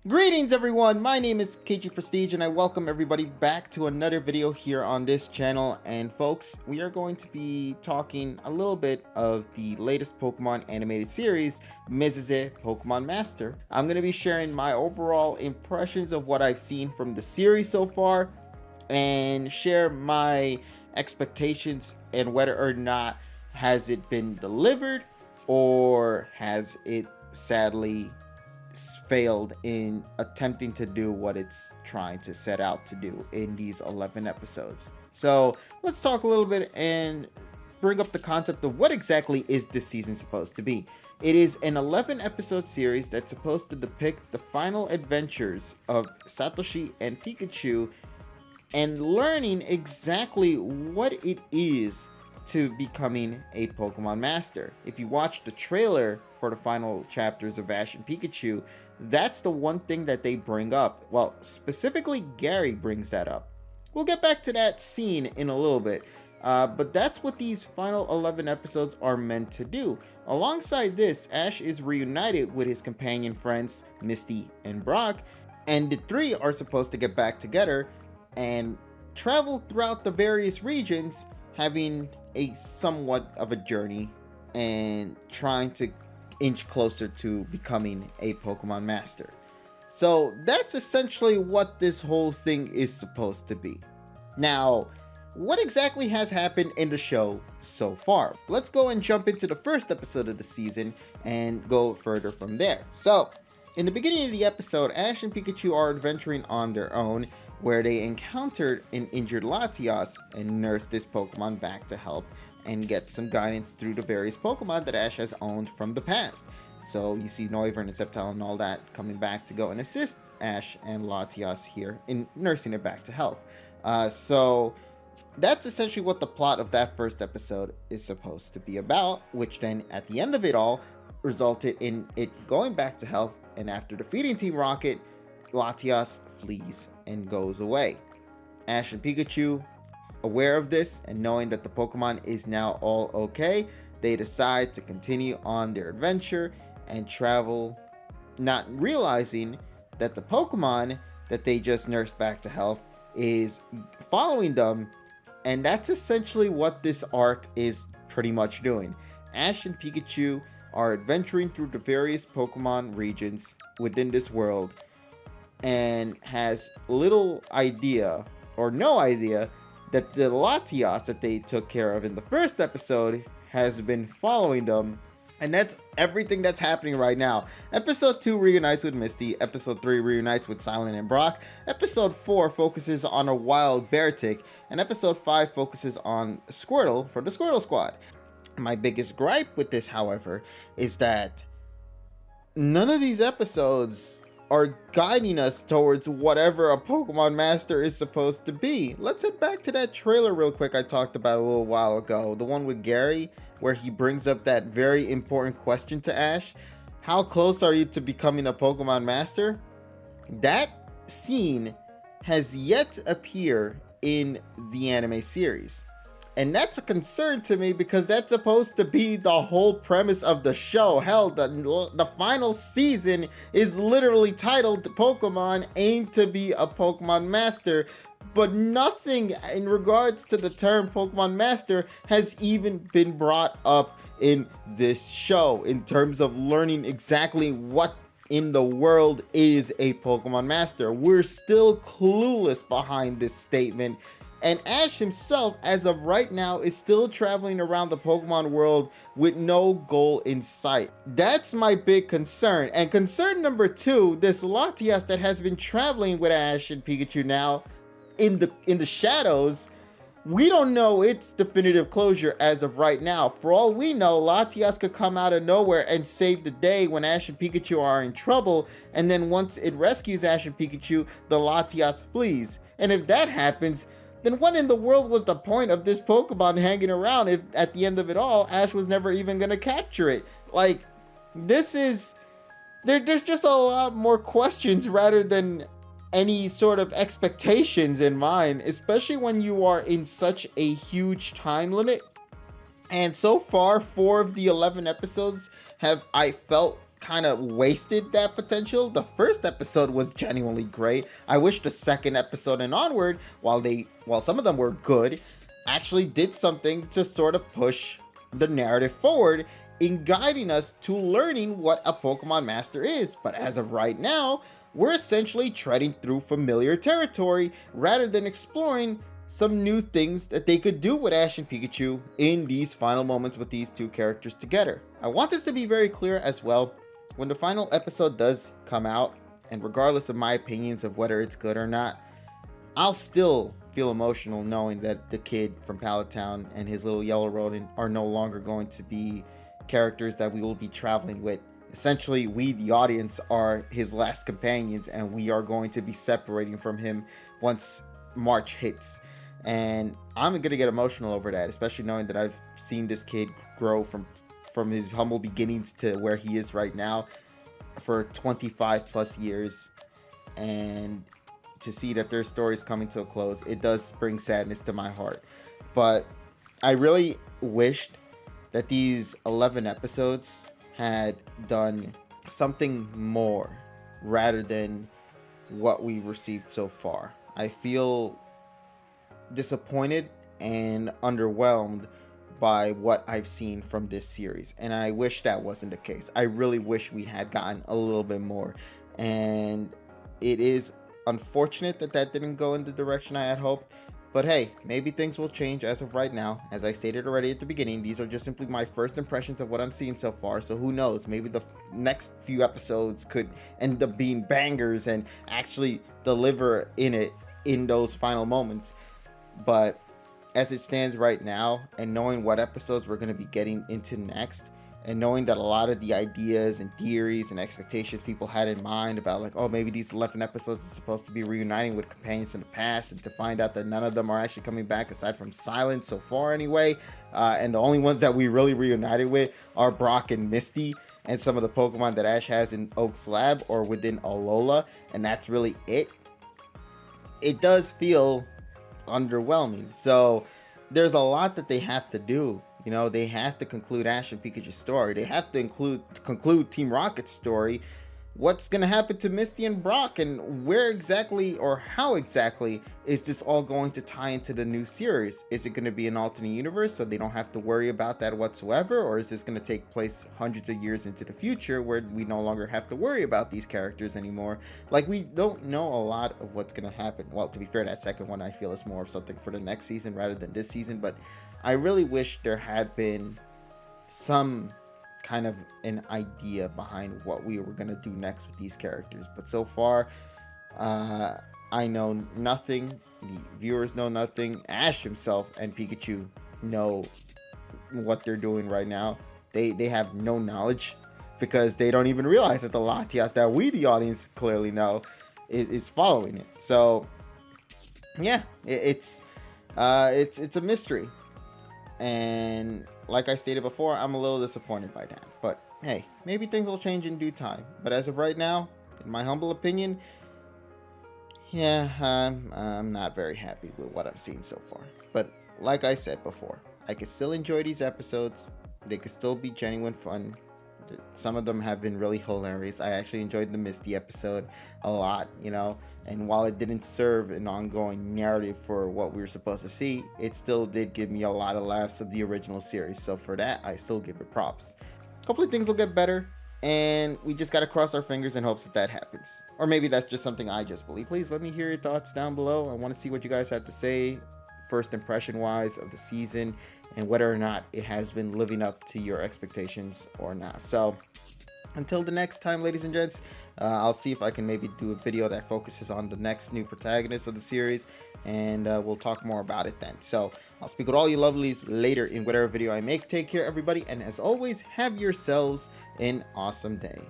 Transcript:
Greetings everyone, my name is KG Prestige and I welcome everybody back to another video here on this channel. And folks, we are going to be talking a little bit of the latest Pokemon animated series, Mezeze Pokemon Master. I'm going to be sharing my overall impressions of what I've seen from the series so far and share my expectations and whether or not has it been delivered or has it sadly failed in attempting to do what it's trying to set out to do in these 11 episodes. So let's talk a little bit and bring up the concept of what exactly is this season supposed to be. It is an 11 episode series that's supposed to depict the final adventures of Satoshi and Pikachu and learning exactly what it is to becoming a Pokemon Master. If you watch the trailer for the final chapters of Ash and Pikachu, that's the one thing that they bring up. Well, specifically Gary brings that up. We'll get back to that scene in a little bit, but that's what these final 11 episodes are meant to do. Alongside this, Ash is reunited with his companion friends Misty and Brock, and the three are supposed to get back together and travel throughout the various regions, having a somewhat of a journey and trying to inch closer to becoming a Pokemon Master. So that's essentially what this whole thing is supposed to be. Now, what exactly has happened in the show so far? Let's go and jump into the first episode of the season and go further from there. So, in the beginning of the episode, Ash and Pikachu are adventuring on their own, where they encountered an injured Latias and nursed this Pokemon back to help and get some guidance through the various Pokemon that Ash has owned from the past. So you see Noivern and Sceptile and all that coming back to go and assist Ash and Latias here in nursing it back to health. So that's essentially what the plot of that first episode is supposed to be about, which then at the end of it all resulted in it going back to health, and after defeating Team Rocket, Latias flees and goes away. Ash and Pikachu, aware of this and knowing that the Pokemon is now all okay, they decide to continue on their adventure and travel, not realizing that the Pokemon that they just nursed back to health is following them, and that's essentially what this arc is pretty much doing. Ash and Pikachu are adventuring through the various Pokemon regions within this world and has little idea or no idea that the Latias that they took care of in the first episode has been following them. And that's everything that's happening right now. Episode 2 reunites with Misty. Episode 3 reunites with Silent and Brock. Episode 4 focuses on a wild Beartic. And episode 5 focuses on Squirtle for the Squirtle Squad. My biggest gripe with this, however, is that none of these episodes are guiding us towards whatever a Pokemon Master is supposed to be. Let's head back to that trailer real quick I talked about a little while ago. The one with Gary, where he brings up that very important question to Ash. How close are you to becoming a Pokemon Master? That scene has yet to appear in the anime series. And that's a concern to me because that's supposed to be the whole premise of the show. Hell, the final season is literally titled Pokemon Aim to be a Pokemon Master. But nothing in regards to the term Pokemon Master has even been brought up in this show in terms of learning exactly what in the world is a Pokemon Master. We're still clueless behind this statement. And Ash himself, as of right now, is still traveling around the Pokemon world with no goal in sight. That's my big concern. And concern number 2, this Latias that has been traveling with Ash and Pikachu now in the shadows, we don't know its definitive closure as of right now. For all we know, Latias could come out of nowhere and save the day when Ash and Pikachu are in trouble, and then once it rescues Ash and Pikachu, the Latias flees. And if that happens, then what in the world was the point of this Pokemon hanging around if at the end of it all, Ash was never even gonna capture it? Like, this is... There's just a lot more questions rather than any sort of expectations in mind, especially when you are in such a huge time limit. And so far, 4 of the 11 episodes have, I felt, kind of wasted that potential. The first episode was genuinely great. I wish the second episode and onward, while some of them were good, actually did something to sort of push the narrative forward in guiding us to learning what a Pokemon Master is. But as of right now, we're essentially treading through familiar territory rather than exploring some new things that they could do with Ash and Pikachu in these final moments with these two characters together. I want this to be very clear as well. When the final episode does come out, and regardless of my opinions of whether it's good or not, I'll still feel emotional knowing that the kid from Pallet Town and his little yellow rodent are no longer going to be characters that we will be traveling with. Essentially, we, the audience, are his last companions, and we are going to be separating from him once March hits. And I'm gonna get emotional over that, especially knowing that I've seen this kid grow from his humble beginnings to where he is right now for 25 plus years, and to see that their story is coming to a close, it does bring sadness to my heart. But I really wished that these 11 episodes had done something more rather than what we've received so far. I feel disappointed and underwhelmed by what I've seen from this series, and I wish that wasn't the case. I really wish we had gotten a little bit more, and it is unfortunate that that didn't go in the direction I had hoped. But hey, maybe things will change as of right now. As I stated already at the beginning, these are just simply my first impressions of what I'm seeing so far. So who knows, maybe the next few episodes could end up being bangers and actually deliver in those final moments. But as it stands right now, and knowing what episodes we're going to be getting into next, and knowing that a lot of the ideas and theories and expectations people had in mind about, like, oh, maybe these 11 episodes are supposed to be reuniting with companions in the past, and to find out that none of them are actually coming back aside from Silence so far anyway, and the only ones that we really reunited with are Brock and Misty and some of the Pokemon that Ash has in Oak's lab or within Alola, and that's really it. It does feel underwhelming. So there's a lot that they have to do. You know, they have to conclude Ash and Pikachu's story. They have to conclude Team Rocket's story. What's going to happen to Misty and Brock, and where exactly or how exactly is this all going to tie into the new series? Is it going to be an alternate universe so they don't have to worry about that whatsoever? Or is this going to take place hundreds of years into the future where we no longer have to worry about these characters anymore? Like, we don't know a lot of what's going to happen. Well, to be fair, that second one I feel is more of something for the next season rather than this season. But I really wish there had been some kind of an idea behind what we were going to do next with these characters. But so far, I know nothing. The viewers know nothing. Ash himself and Pikachu know what they're doing right now. They have no knowledge, because they don't even realize that the Latias that we, the audience, clearly know is following it. So yeah, it's a mystery. And like I stated before, I'm a little disappointed by that. But hey, maybe things will change in due time. But as of right now, in my humble opinion, yeah, I'm not very happy with what I've seen so far. But like I said before, I can still enjoy these episodes. They could still be genuine fun. Some of them have been really hilarious. I actually enjoyed the Misty episode a lot, you know, and while it didn't serve an ongoing narrative for what we were supposed to see, it still did give me a lot of laughs of the original series. So for that, I still give it props. Hopefully things will get better, and we just gotta cross our fingers in hopes that that happens. Or maybe that's just something I just believe. Please let me hear your thoughts down below. I want to see what you guys have to say, first impression wise, of the season, and whether or not it has been living up to your expectations or not. So until the next time, ladies and gents, I'll see if I can maybe do a video that focuses on the next new protagonist of the series, and we'll talk more about it then. So I'll speak with all you lovelies later in whatever video I make. Take care, everybody, and as always, have yourselves an awesome day.